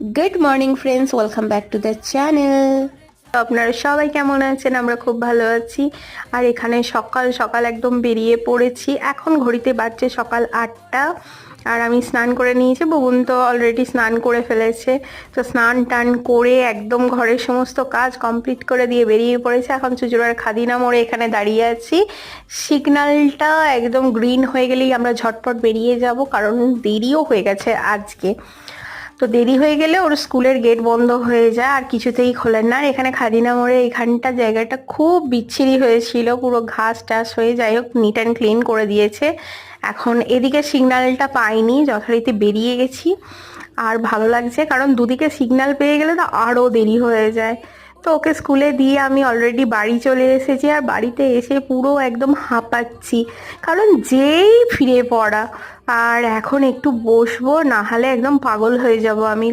Good morning friends, welcome back to the channel. আপনারা সবাই কেমন আছেন? আমরা খুব ভালো আছি। আর এখানে সকাল সকাল একদম বেরিয়ে পড়েছি। এখন ঘড়িতে বাজছে সকাল 8টা। আর আমি স্নান করে নিয়েছি, বুবুন তো অলরেডি স্নান করে ফেলেছে। তো স্নান টান করে একদম ঘরের সমস্ত কাজ কমপ্লিট করে দিয়ে বেরিয়ে পড়েছে। এখন চুচুড়ার খাদিনা মোড়ে এখানে দাঁড়িয়ে আছি। সিগন্যালটা একদম গ্রিন হয়ে গেলেই আমরা ঝটপট বেরিয়ে যাব, কারণ দেরিও হয়ে গেছে আজকে। তো দেরি হয়ে গেলে ওর স্কুলের গেট বন্ধ হয়ে যায়, আর কিছুতেই খোলেন না। আর এখানে খাদিনা মোড়ে এখানটা জায়গাটা খুব বিচ্ছিরি হয়েছিল, পুরো ঘাস টাস হয়ে, যাই হোক নিট অ্যান্ড ক্লিন করে দিয়েছে। এখন এদিকে সিগন্যালটা পাইনি, যথারীতি বেরিয়ে গেছি। আর ভালো লাগছে, কারণ দুদিকে সিগন্যাল পেয়ে গেলে তো আরও দেরি হয়ে যায়। তো ওকে স্কুলে দিয়ে আমি অলরেডি বাড়ি চলে এসেছি, আর বাড়িতে এসে পুরো একদম হাঁপাচ্ছি, কারণ যেই ফিরে পড়া। আর এখন একটু বসবো, না হলে একদম পাগল হয়ে যাব আমি।